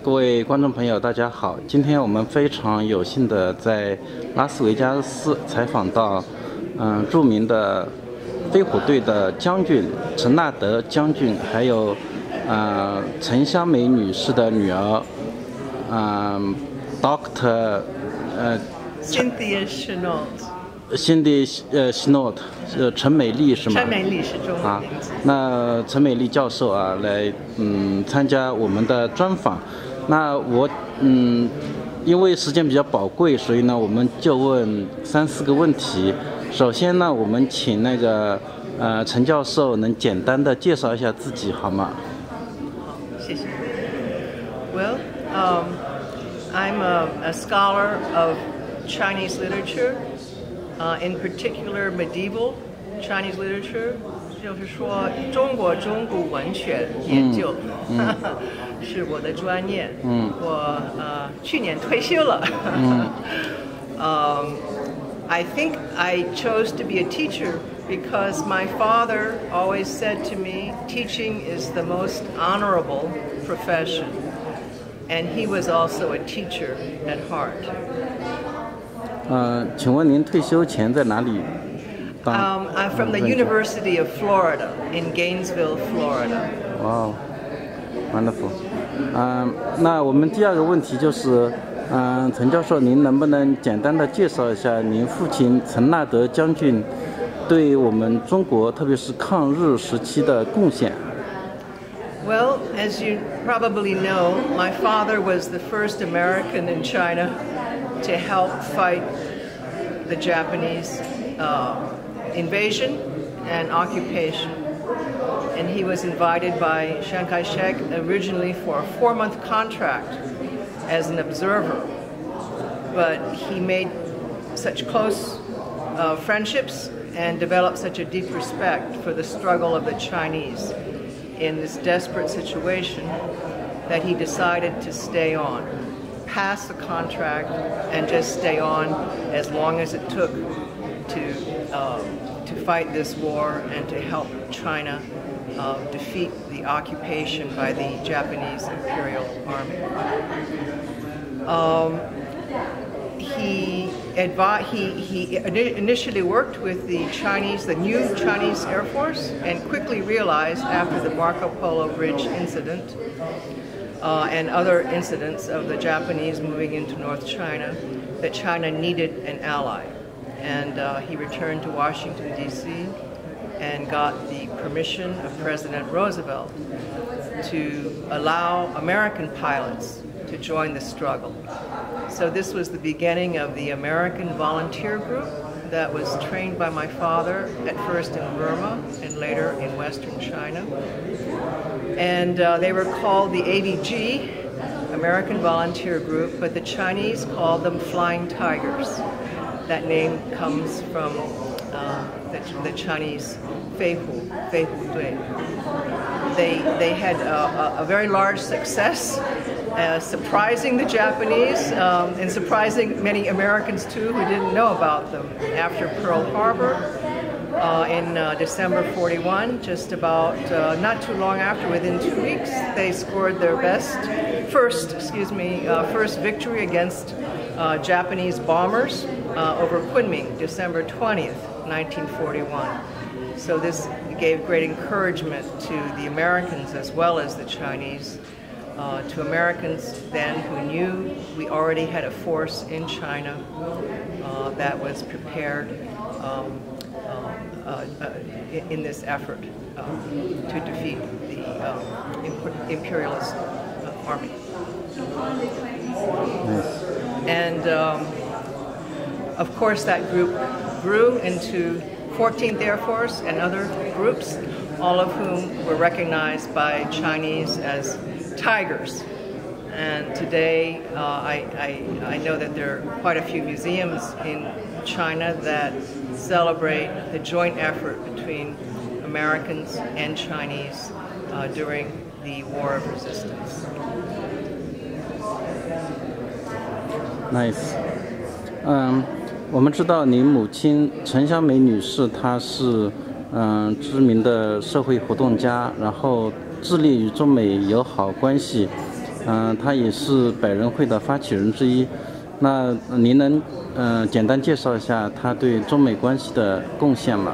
各位观众朋友，大家好！今天我们非常有幸的在拉斯维加斯采访到，著名的飞虎队的将军陈纳德将军，还有陈香梅女士的女儿，Dr. Cynthia Chennault。Cynthia Chennault，陈美丽是吗？陈美丽是中文名字。那陈美丽教授啊，来参加我们的专访。那我因为时间比较宝贵，所以呢，我们就问3-4个问题。首先呢，我们请那个陈教授能简单的介绍一下自己好吗？好，谢谢。Well, I'm a scholar of Chinese literature. In particular, medieval Chinese literature, 就是说中国中古文学研究，是我的专业。我去年退休了。I think I chose to be a teacher because my father always said to me, teaching is the most honorable profession, and he was also a teacher at heart. 请问您退休前在哪里？I'm from the University of Florida in Gainesville, Florida. Wow, wonderful. 那我们第二个问题就是，陈教授，您能不能简单的介绍一下您父亲陈纳德将军对我们中国，特别是抗日时期的贡献？Well, as you probably know, my father was the first American in China to help fight the Japanese invasion and occupation. And he was invited by Chiang Kai-shek originally for a 4-month contract as an observer. But he made such close friendships and developed such a deep respect for the struggle of the Chinese in this desperate situation that he decided to stay on, pass the contract, and just stay on as long as it took to fight this war and to help China defeat the occupation by the Japanese Imperial Army. He initially worked with the new Chinese Air Force, and quickly realized after the Marco Polo Bridge incident and other incidents of the Japanese moving into North China that China needed an ally. And he returned to Washington, D.C. and got the permission of President Roosevelt to allow American pilots to join the struggle. So this was the beginning of the American volunteer group that was trained by my father, at first in Burma and later in Western China. And they were called the AVG, American Volunteer Group, but the Chinese called them Flying Tigers. That name comes from the Chinese Fei Hu Dui. They had a very large success, surprising the Japanese and surprising many Americans too who didn't know about them. After Pearl Harbor in December 41, just about not too long after, within 2 weeks, they scored their first victory against Japanese bombers over Kunming, December 20th, 1941. So this gave great encouragement to the Americans as well as the Chinese, to Americans then who knew we already had a force in China that was prepared in this effort to defeat the imperialist army. And of course that group grew into 14th Air Force and other groups, all of whom were recognized by Chinese as Tigers. And today I know that there are quite a few museums in China that celebrate the joint effort between Americans and Chinese during the War of Resistance. Nice. 我们知道您母亲陈香梅女士，她是知名的社会活动家，然后致力于中美友好关系，他也是百人会的发起人之一。那您能简单介绍一下他对中美关系的贡献吗？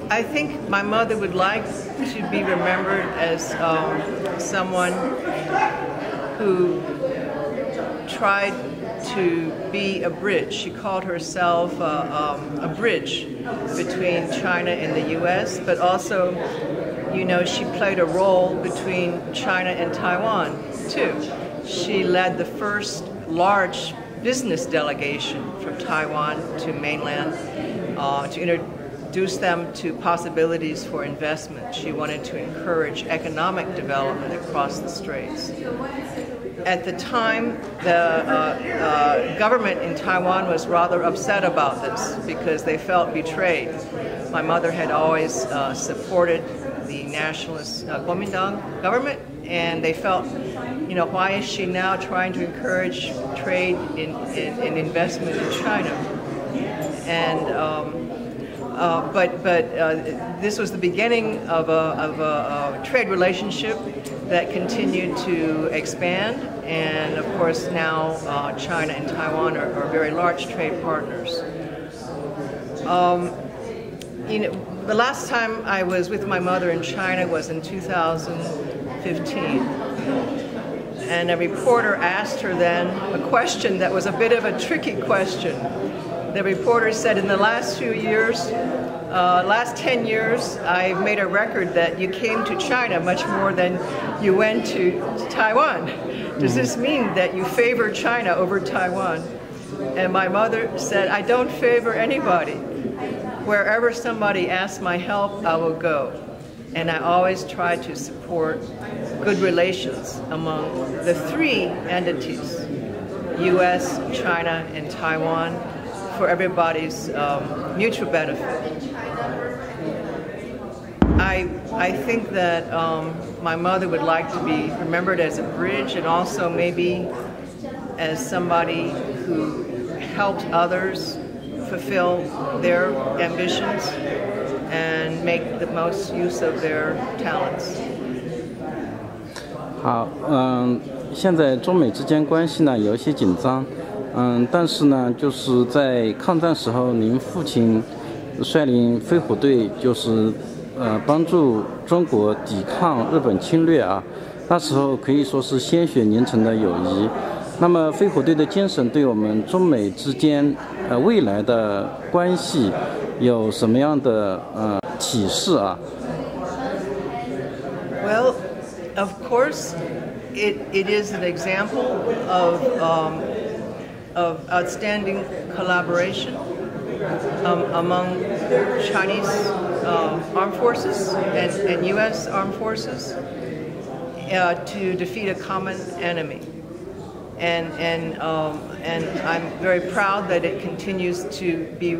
I think my mother would like to be remembered as someone who tried to be a bridge. She called herself a bridge between China and the U.S., but also, you know, she played a role between China and Taiwan, too. She led the first large business delegation from Taiwan to mainland to introduce them to possibilities for investment. She wanted to encourage economic development across the straits. At the time, the government in Taiwan was rather upset about this because they felt betrayed. My mother had always supported the nationalist Kuomintang government, and they felt, you know, why is she now trying to encourage trade in investment in China? And but this was the beginning of a trade relationship that continued to expand, and of course now China and Taiwan are very large trade partners. You know, the last time I was with my mother in China was in 2015, and a reporter asked her then a question that was a bit of a tricky question. The reporter said, in the last few years, last 10 years, I've made a record that you came to China much more than you went to Taiwan. Does this mean that you favor China over Taiwan? And my mother said, I don't favor anybody. Wherever somebody asks my help, I will go. And I always try to support good relations among the three entities, U.S., China, and Taiwan, for everybody's mutual benefit. I think that my mother would like to be remembered as a bridge, and also maybe as somebody who helped others fulfill their ambitions and make the most use of their talents. 好，现在中美之间关系呢有一些紧张，但是呢，就是在抗战时候，您父亲率领飞虎队，就是帮助中国抵抗日本侵略啊，那时候可以说是鲜血凝成的友谊。那么飞虎队的精神对我们中美之间未来的关系有什么样的启示啊？ Well, of course, it is an example of outstanding collaboration among Chinese armed forces and U.S. armed forces to defeat a common enemy. And I'm very proud that it continues to be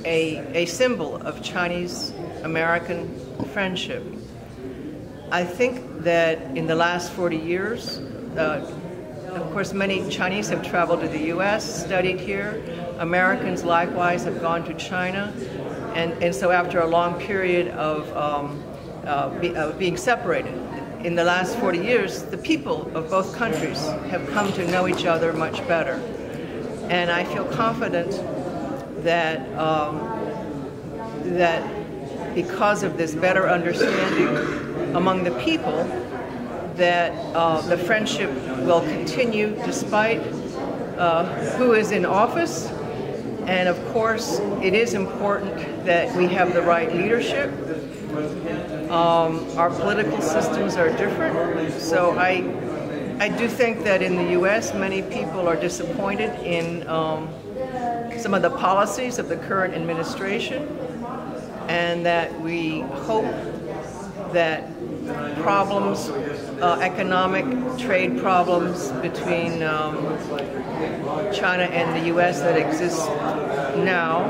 a symbol of Chinese-American friendship. I think that in the last 40 years, of course, many Chinese have traveled to the U.S., studied here. Americans likewise have gone to China. And so after a long period of being separated, in the last 40 years, the people of both countries have come to know each other much better. And I feel confident that, that because of this better understanding among the people, that the friendship will continue despite who is in office. And of course, it is important that we have the right leadership. Our political systems are different, so I do think that in the U.S. many people are disappointed in some of the policies of the current administration, and that we hope that problems, economic trade problems between China and the U.S. that exist now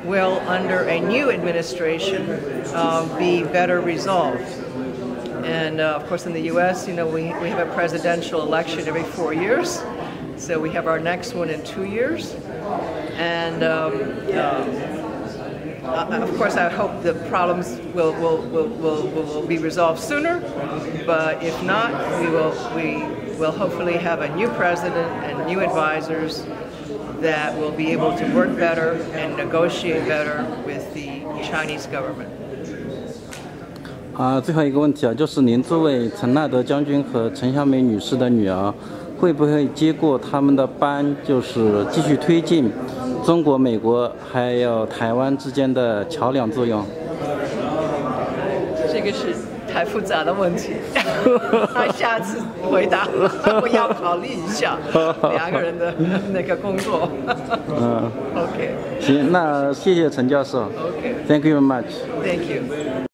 will, under a new administration, be better resolved. And of course, in the U.S., you know, we have a presidential election every 4 years, so we have our next one in 2 years. And of course, I hope the problems will be resolved sooner. But if not, we will hopefully have a new president and new advisors that will be able to work better and negotiate better with the Chinese government. 最后一个问题啊，就是您作为陈纳德将军和陈香梅女士的女儿，会不会接过他们的班，就是继续推进中国、美国还有台湾之间的桥梁作用？这个是太复杂的问题，下次回答，我要考虑一下两个人的那个工作。OK。行，那谢谢陈教授。OK。Thank you very much. Thank you.